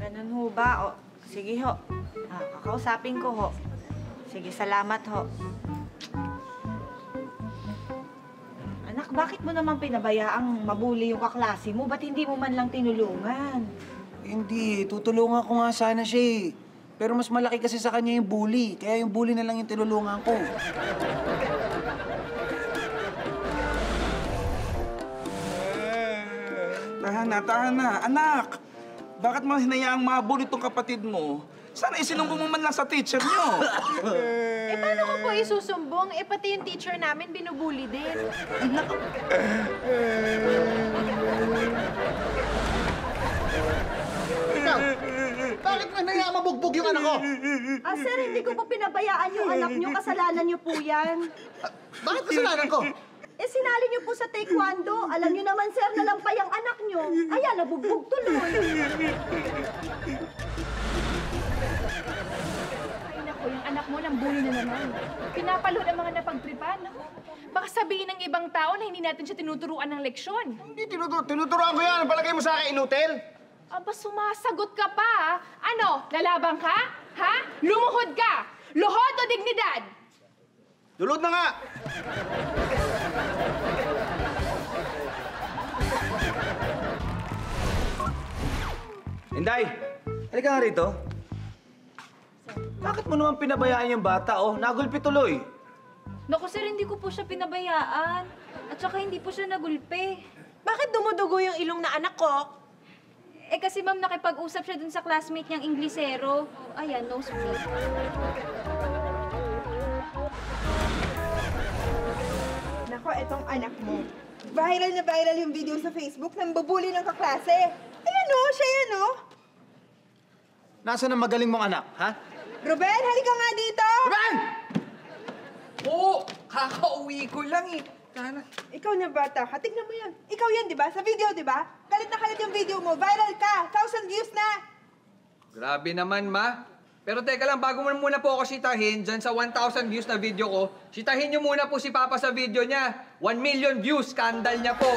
Ganun ho ba? O, sige ho. Kakausapin ko ho. Sige, salamat ho. Anak, bakit mo naman pinabayaang mabuli yung kaklase mo? Ba't hindi mo man lang tinulungan? Hindi, tutulungan ko nga sana siya eh. Pero mas malaki kasi sa kanya yung bully. Kaya yung bully na lang yung tinulungan ko. Tahan na. Anak, bakit mo hinayaang mabully itong kapatid mo? Sana isinumbong mo man lang sa teacher niyo. Paano ko po isusumbong? Pati yung teacher namin binubuli din. Ikaw, bakit mo hinayaan mabugbog yung anak ko? Sir, hindi ko po pinabayaan yung anak niyo. Kasalanan niyo po yan. Bakit kasalanan ko? Sinali niyo po sa taekwondo. Alam niyo naman, sir, nalampay ang anak niyo. Ayan, nabugbog tuloy. Ay naku, yung anak mo nang bully na naman. Pinapalo ng mga napagtripan. Baka sabihin ng ibang tao na hindi natin siya tinuturuan ng leksyon. Hindi tinuturoan ko yan. Ang palagay mo sa akin, inutil? Aba, sumasagot ka pa, ha? Ano, lalabang ka? Ha? Lumuhod ka? Luhod o dignidad? Dulod na nga! Inday, halika nga rito. Bakit mo naman pinabayaan yung bata, oh? Nagulpi tuloy. Naku, sir, hindi ko po siya pinabayaan. At saka hindi po siya nagulpe. Bakit dumudugo yung ilong na anak ko? Kasi ma'am, nakipag-usap siya dun sa classmate niyang Inglesero. Ayan, nose bleed. Nako, etong anak mo. Viral na viral yung video sa Facebook ng babuli ng kaklase. Ayan o, siya yan o. Nasaan ang magaling mong anak, ha? Ruben, halika nga dito! Ruben! Oo, kakauwi ko lang eh. Ikaw na bata ka, tignan mo yan. Ikaw yan, di ba? Sa video, di ba? Galit na galit yung video mo. Viral ka. 1,000 views na. Grabe naman, ma. Pero teka lang, bago mo muna po ako sitahin dyan sa 1,000 views na video ko, sitahin niyo muna po si Papa sa video niya. 1 million views, skandal niya po.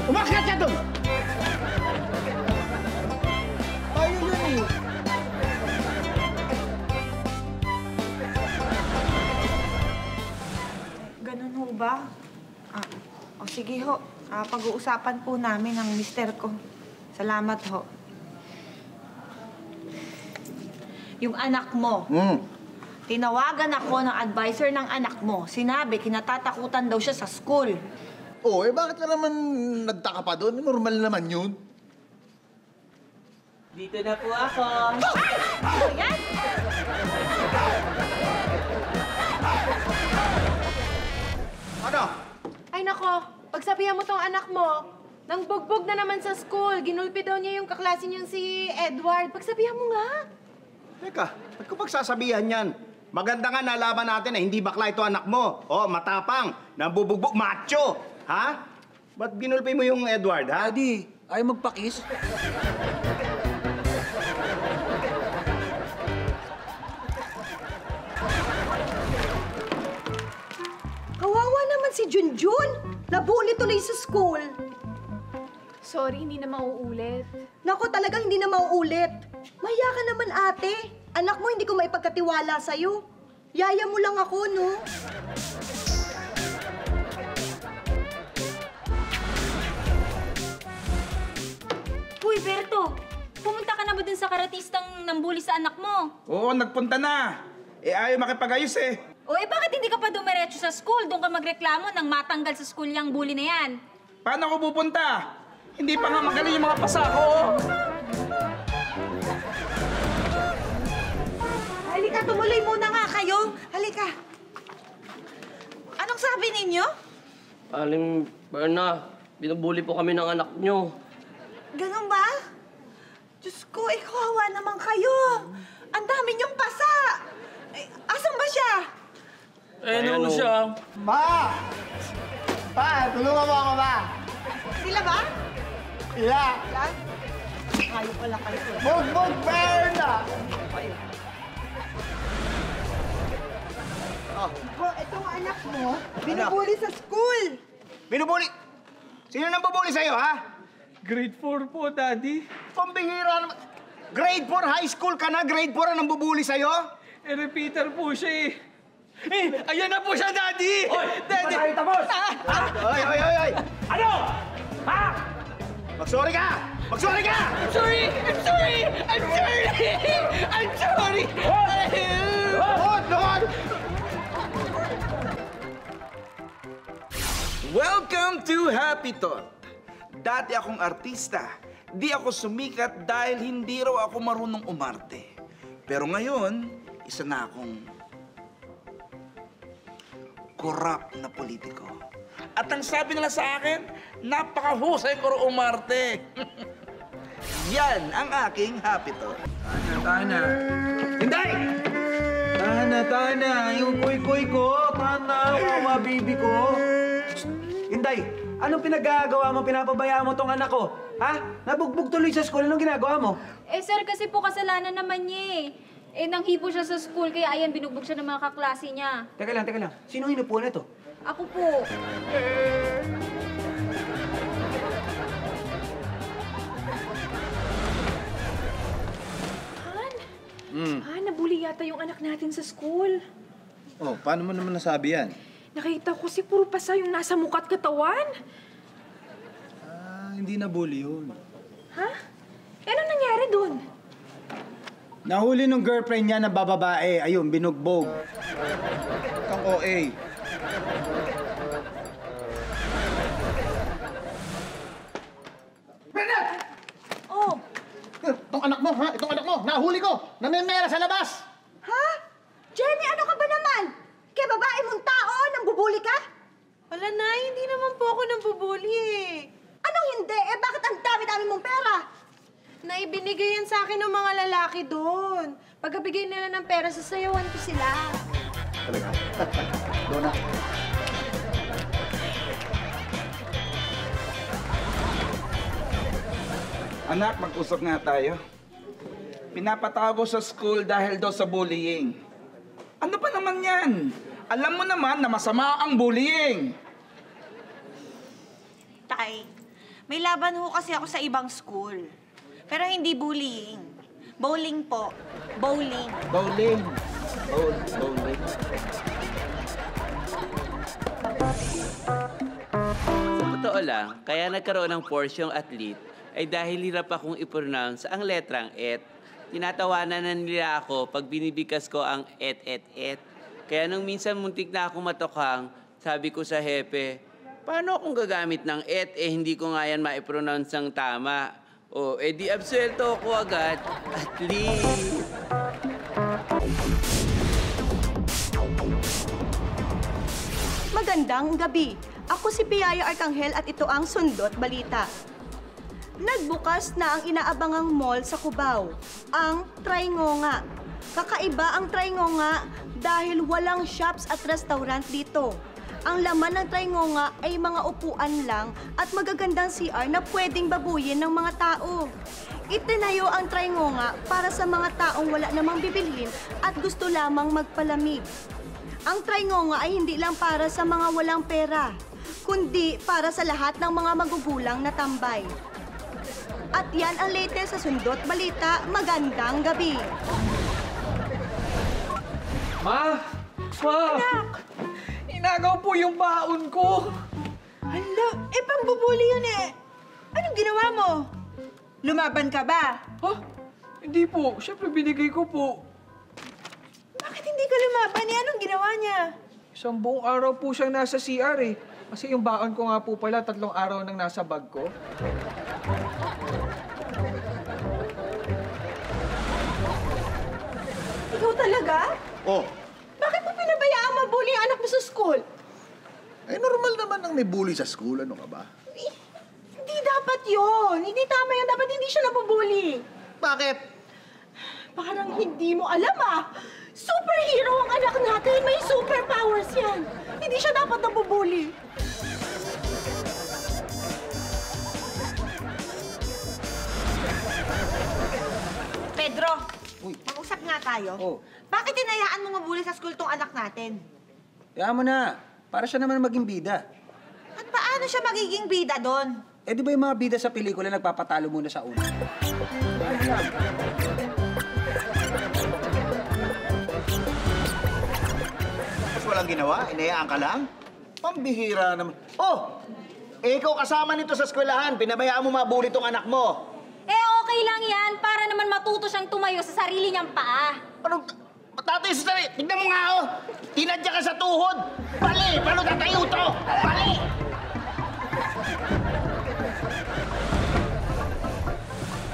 Umakyat ka doon! Ayaw yun eh. Ganun ho ba? O sige ho. Pag-uusapan po namin ng mister ko. Salamat ho. Yung anak mo, tinawagan ako ng advisor ng anak mo. Sinabi, kinatatakutan daw siya sa school. Oh, bakit ka naman nagtaka pa doon? Normal naman yun. Dito na po ako. Ano yan? Ano? Ay nako, pagsabihan mo tong anak mo, nang bugbog na naman sa school, ginulpi daw niya yung kaklase niyang si Edward. Pagsabihan mo nga. Teka, ba't ko pagsasabihan yan? Maganda nga nalaman natin na hindi bakla ito anak mo. Oh, matapang, nambubugbog, macho. Ha? Ba't ginulpi mo yung Edward, ha? Daddy, ayaw magpakis. Kawawa naman si Junjun. Nabuli tuloy sa school. Sorry, hindi na mauulit. Naku, talagang hindi na mauulit. Mahiya ka naman, ate. Anak mo, hindi ko maipagkatiwala sa'yo. Yaya mo lang ako, no? Uy, Berto! Pumunta ka na ba dun sa karatistang nambuli sa anak mo? Oo, nagpunta na. Ayaw makipag-ayos eh. Bakit hindi ka pa dumiretso sa school? Doon ka magreklamo nang matanggal sa school yung bully na yan. Paano ako pupunta? Hindi pa nga magaling yung mga pasa ko. Halika, tumuloy muna nga kayo. Halika. Anong sabi ninyo? Aling Berna, binubuli po kami ng anak nyo. Ganun ba? Diyos ko, kawawa naman kayo. Ang dami niyong pasa. Asan ba siya? Ano siya? Ma! Pa, tulungan mo ako, ma! Sila ba? Sila! Ayaw pala kayo. Bugbog, Berna! Naku, etong anak mo, binubuli sa school. Binubuli? Sino nang bubuli sa'yo, ha? Grade 4 po, Daddy. Pambihira naman. Grade 4, high school ka na? Grade 4 ang nambubuli sa'yo? Repeater po siya eh. Ayan na po siya, Daddy! Hoy! Daddy! Di ba tayo tapos? Hoy! Ano? Ha? Mag-sorry ka! Mag-sorry ka! I'm sorry! I'm sorry! I'm sorry! I'm sorry! Lord! Welcome to Happy Thought. Dati akong artista. Di ako sumikat dahil hindi raw ako marunong umarte. Pero ngayon, isa na akong corrupt na politiko. At ang sabi nila sa akin, napakahusay ko raw umarte. Yan ang aking Happy Thought. Tana. Hinday! Tana. Yung koy-koy ko. Tana, wawa baby ko. Inday, anong pinagagawa mo? Pinapabayaan mo tong anak ko? Ha? Nabugbog tuloy sa school. Anong ginagawa mo? Sir, kasi po kasalanan naman niya nanghipo siya sa school, kaya ayan, binugbog siya ng mga kaklase niya. Teka lang. Sino hinupuan ito? Ako po. Han, nabuli yata yung anak natin sa school. Oh, paano mo naman nasabi yan? Nakita ko si puro pasa yung nasa muka't katawan. Hindi na bully yun. Ha? Anong nangyari dun? Nahuli nung girlfriend niya na bababae. Ayun, binugbog. Kang OA. Bernard! Oh, Itong anak mo, ha? Itong anak mo, nahuli ko! Namimera sa labas! ha? Jenny, ano ka ba naman? Kaya babae mong tao, nambubuli ka? Wala, Nay. Hindi naman po ako nambubuli eh. Anong hindi? Bakit ang dami-dami mong pera? Naibinigay yan sa akin ng mga lalaki doon. Pagkabigay nila ng pera, sasayawan ko sila. Talaga? Dona. Anak, mag-usap nga tayo. Pinapatago sa school dahil daw sa bullying. Ano pa naman yan? Alam mo naman na masama ang bullying. Tay, may laban ho kasi ako sa ibang school. Pero hindi bullying. Bowling po. Bowling. Bowling. Sa totoo lang, kaya nagkaroon ng Porsche yung athlete ay dahil hirap akong i-pronounce ang letrang et. Tinatawanan na nila ako pag binibigkas ko ang et. Kaya nung minsan muntik na akong matokhang, sabi ko sa hepe, paano akong gagamit ng et hindi ko nga yan ma-pronounce ng tama? O, di absuelto ako agad. Athlete! Magandang gabi. Ako si Piaya Arcangel at ito ang Sundot Balita. Nagbukas na ang inaabangang mall sa Cubao, ang Traingonga. Kakaiba ang Traingonga dahil walang shops at restaurant dito. Ang laman ng Traingonga ay mga upuan lang at magagandang CR na pwedeng babuyin ng mga tao. Itinayo ang Traingonga para sa mga taong wala namang bibilhin at gusto lamang magpalamig. Ang Traingonga ay hindi lang para sa mga walang pera, kundi para sa lahat ng mga magugulang na tambay. At yan ang latest sa Sundot Balita. Magandang gabi. Ma! Anak! Inagaw po yung baon ko. Hala, pambubuli yun eh. Anong ginawa mo? Lumaban ka ba? Ha? Hindi po. Siyempre, binigay ko po. Bakit hindi ka lumaban eh? Anong ginawa niya? Isang buong araw po siyang nasa CR eh. Kasi yung baon ko nga po pala, 3 araw nang nasa bag ko. Ikaw talaga? Oh, Bakit mo pinabayaan mabuli ang anak mo sa school? normal naman ang may bully sa school. Ano ka ba? Hindi dapat yon. Hindi tama yun. Dapat hindi siya nabubuli. Bakit? Parang hindi mo alam Superhero ang anak natin. May superpowers yan. Hindi siya dapat nabubuli. Pedro, mag-usap nga tayo. Oh. Bakit tinayaan mo mabuli sa school tong anak natin? Kaya mo na. Para siya naman maging bida. At paano siya magiging bida doon? Eh di ba yung mga bida sa pelikula nagpapatalo muna sa una? Ano lang? Tapos walang ginawa? Inayaan ka lang? Pambihira naman. Oh! Eh, ikaw kasama nito sa eskwelahan. Pinabayaan mo mabuli tong anak mo. Eh, okay lang yan. Para naman matuto siyang tumayo sa sarili niyang paa. Ano? Tatay sa sarili. Tignan mo nga, oh. Tinadya ka sa tuhod. Bali! Paano tatayo to? Bali!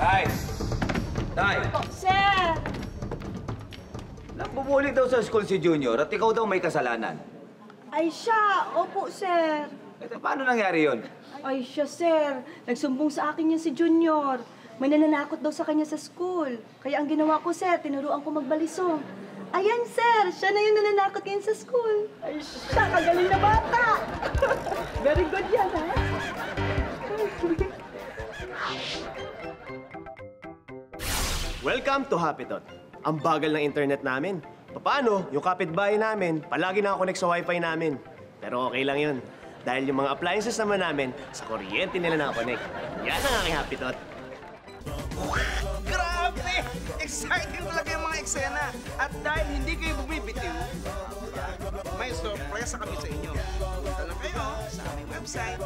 Tay! Tay! Sir! Nagbubulig daw sa school si Junior at ikaw daw may kasalanan. Ay siya! Opo, sir. Eh, paano nangyari yun? Ay siya, sir. Nagsumbong sa akin yan si Junior. May nananakot daw sa kanya sa school. Kaya ang ginawa ko, sir, tinuruan ko magbalisong. Ayan, sir. Siya na yung nananakot ngayon sa school. Ay siya, kagaling na bata. Very good yan, ha? Welcome to Happytot. Ang bagal ng internet namin. Paano? Yung kapitbahay namin, palagi nakakonect sa wifi namin. Pero okay lang yun. Dahil yung mga appliances naman namin, sa kuryente nila nakakonect. Yan ang aking Happytot. Grabe! Exciting talaga yung mga eksena. At dahil hindi kayo bumibitiw, may sorpresa kami sa inyo. Punta lang kayo sa aming website.